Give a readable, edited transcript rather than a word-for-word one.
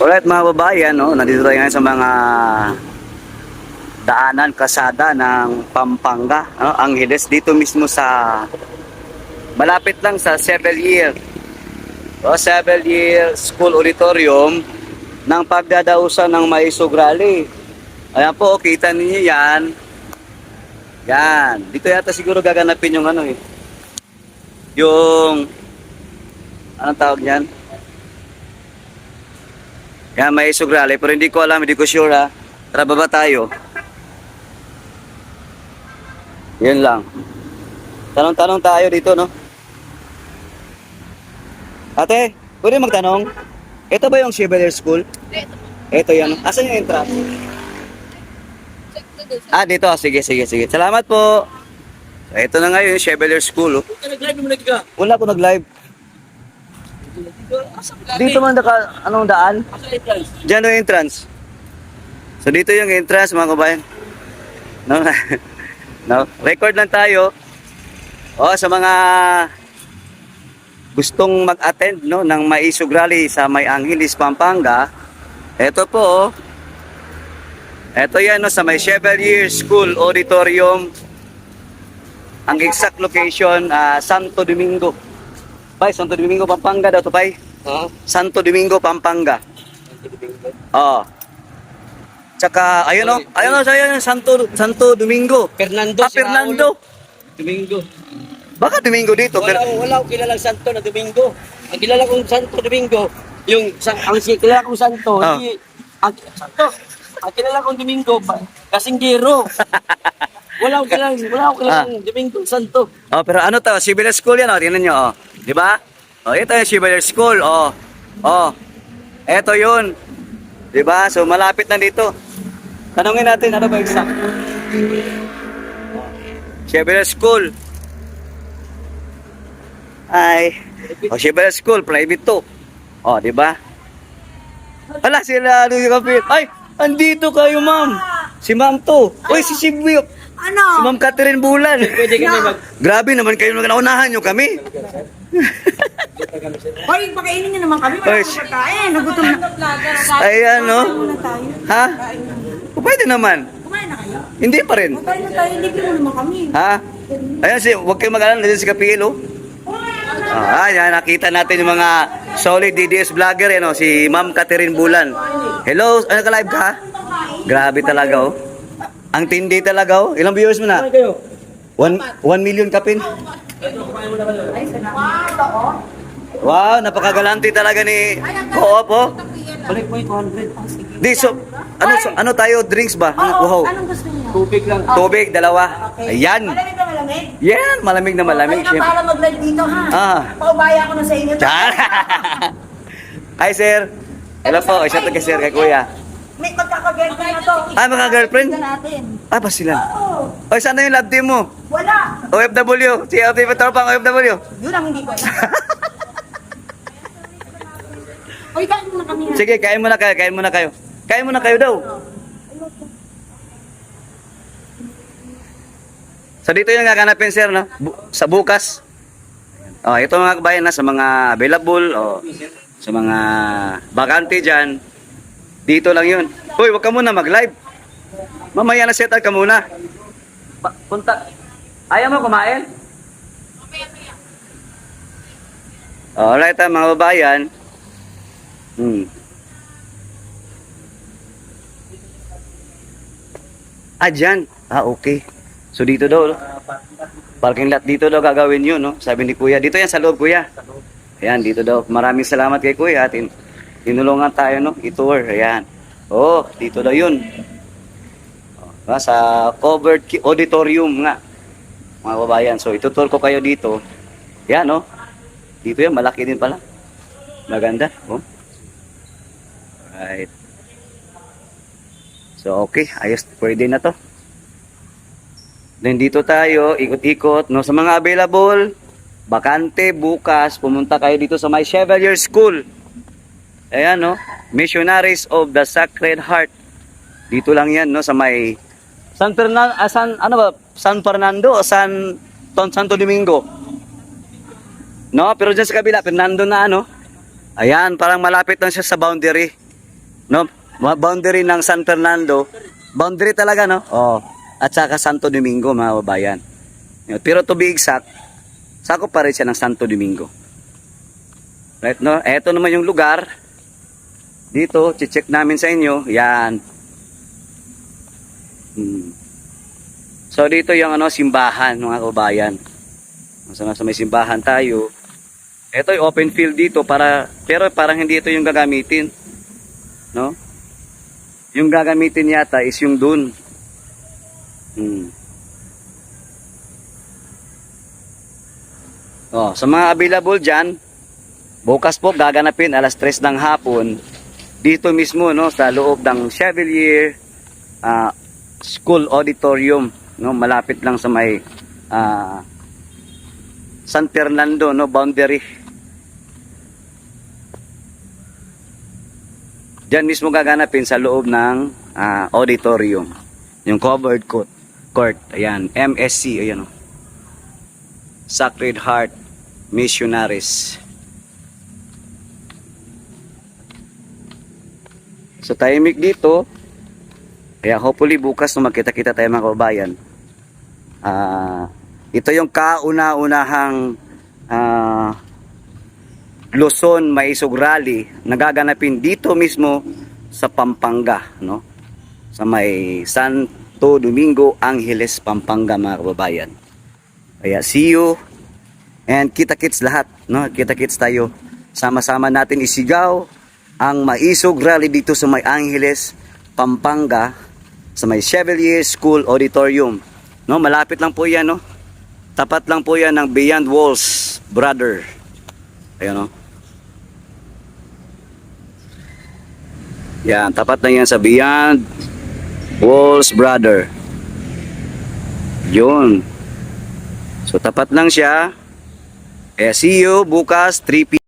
Alright mga babayan, no? Nandito tayo ngayon sa mga daanan, kasada ng Pampanga, no? Angeles, dito mismo sa malapit lang sa Seven-Year School Auditorium ng pagdadausan ng Maisog Rally. Ayan po, kita niyo yan. Yan, dito yata siguro gaganapin yung ano eh. Yung anong tawag yan? Yan, Maisog Rally, pero hindi ko alam, hindi ko sure ha. Tara, baba tayo. Yan lang. Tanong-tanong tayo dito, no? Ate, pwede magtanong? Ito ba yung Chevalier School? Ito yan. Asan yung entrance? Ah, dito. Sige. Salamat po. Ito na ngayon yung Chevalier School. Oh. Wala ko nag-live. Dito man anong daan? Diyan yung entrance. So dito yung entrance mga kabayan. No? No, record lang tayo. Oh, sa mga gustong mag-attend no ng Maisog Rally sa May Angeles, Pampanga. Ito po. Ito yan no sa May Chevalier School Auditorium. Ang exact location Santo Domingo. Bay, Santo Domingo, Pampanga daw to, bay. Santo Domingo, Pampanga. Oh. Tsaka, ayun o, Santo Domingo. Fernando. Fernando. Domingo. Baka Domingo dito. Wala akong kilalang santo na Domingo. Ang kilala kong Santo Domingo, ang kilala kong santo, ang kilala kong Domingo, kasinggero. Wala akong kilalang Domingo santo. Oh, pero ano to, Chevalier School yan, oh, tingnan nyo, oh. Di ba? Oh, ito yung Chevalier School, oh. Oh, ito yun. Di ba? So, malapit na dito. Tanungin natin, ano ba exact? Chevalier School. Ay. Oh, Chevalier School, private to. Oh, di ba? Hala, sila, ano yung kapit? Ay, andito kayo, ma'am. Si ma'am to. Uy, si Sibyo. Ano? Si Ma'am Catherine Bulan. Pwede kami Grabe naman kayo, naunahan nyo kami. Hoy, pakainin niyo naman kami. Wala Oy. akong pagkain. Nagutom na. Ayan, no? Kumain muna tayo. Ha? O, pwede naman. Kumain na kayo? Hindi pa rin. Kumain na tayo. Libre mo naman kami. Ha? Ayan, huwag kayong mag-alala. Nandiyan si Kapiel, oh. Ayan, nakita natin yung mga solid DDS vlogger, yan, oh. Si Ma'am Catherine Bulan. Hello, ano ka-live ka? Grabe talaga, oh. Ang tindi talaga, oh. Ilang viewers mo na? 1 million kapin. Wow, napakagalante talaga ni Co-op, oh. Balik po yung 200. Di, so, ano tayo, drinks ba? Oo, Wow. anong gusto niyo? Tubig lang. Tubig, dalawa. Ayan. Malamig na malamig? Yan, malamig na malamig. Kayo na para mag-live dito, ha? Ah. Paubaya ko na sa inyo. Char. Hi, sir. Hello po, isa to kay sir, kay kuya. May magkaka-girlfriend na to. Ah, magka-girlfriend? Tignan natin. Ah, pa sila. Oo. Oy, saan na yung love team mo? Wala. OFW. Si LTV Tropang OFW. Yun ang hindi ko alam. Hoy, kain muna kami, ha? Sige, kain muna kayo, kain muna kayo. Kain muna kayo daw. So dito yung gaganapin, sir, no? Sa bukas. Oh, ito mga kabayan na sa mga available o sa mga bakante dyan. Dito lang yun. Uy, wag ka muna mag-live. Mamaya na settle ka muna. Punta. Ayaw mo kumain? Alright, mga babayan. Ah, dyan. Ah, okay. So dito daw, parking lot dito daw gagawin yun, no? Sabi ni Kuya. Dito yan sa loob, Kuya. Ayan, dito daw. Maraming salamat kay Kuya. Tinulungan tayo, no? I-tour. Ayan. Oh, dito daw yun. Sa covered auditorium nga. Mga babayan. So, itutour ko kayo dito. Ayan, no? Dito yan. Malaki din pala. Maganda. Oh. Right. So, okay. Ayos. Pwede na to. Then dito tayo, ikot-ikot, no? Sa mga available, bakante, bukas, pumunta kayo dito sa May Chevalier School. Ayan, no? Missionaries of the Sacred Heart. Dito lang yan, no? Sa may San Fernando o Santo Domingo. No, pero dyan sa kabila, Fernando na ano. Ayan, parang malapit lang siya sa boundary. No? Boundary ng San Fernando. Boundary talaga, no? Oh. At saka Santo Domingo, mga kababayan. Pero to be exact, sakop pa rin siya ng Santo Domingo. Right, no? Eto naman yung lugar. Dito, check namin sa inyo. Yan. So, dito yung simbahan, mga kababayan. So, nasa may simbahan tayo. Ito yung open field dito pero parang hindi ito yung gagamitin. No? Yung gagamitin yata is yung dun. Oh, sa mga available dyan, bukas po gaganapin alas 3 ng hapon dito mismo, no, sa loob ng Chevalier School Auditorium, no, malapit lang sa may San Fernando, no, boundary. Diyan mismo gaganapin sa loob ng auditorium. Yung covered court. Ayan, MSC, ayan, oh. Sacred Heart Missionaries. So tahimik dito. Kaya hopefully bukas no magkita-kita tayo mga kababayan. Ito yung kauna-unahang Luzon Maisog Rally nagaganapin dito mismo sa Pampanga, no? Sa may Santo Domingo, Angeles, Pampanga, mga kababayan. Kaya see you and kita-kits lahat, no? Kita-kits tayo. Sama-sama natin isigaw ang Maisog Rally dito sa may Angeles, Pampanga, sa may Chevalier School Auditorium. No, malapit lang po 'yan, no? Tapat lang po 'yan ng Beyond Walls, brother. Ayun, no? Yan, tapat na 'yan sa Beyond Walls, brother. Yun. So tapat lang siya. See you bukas 3 p.m.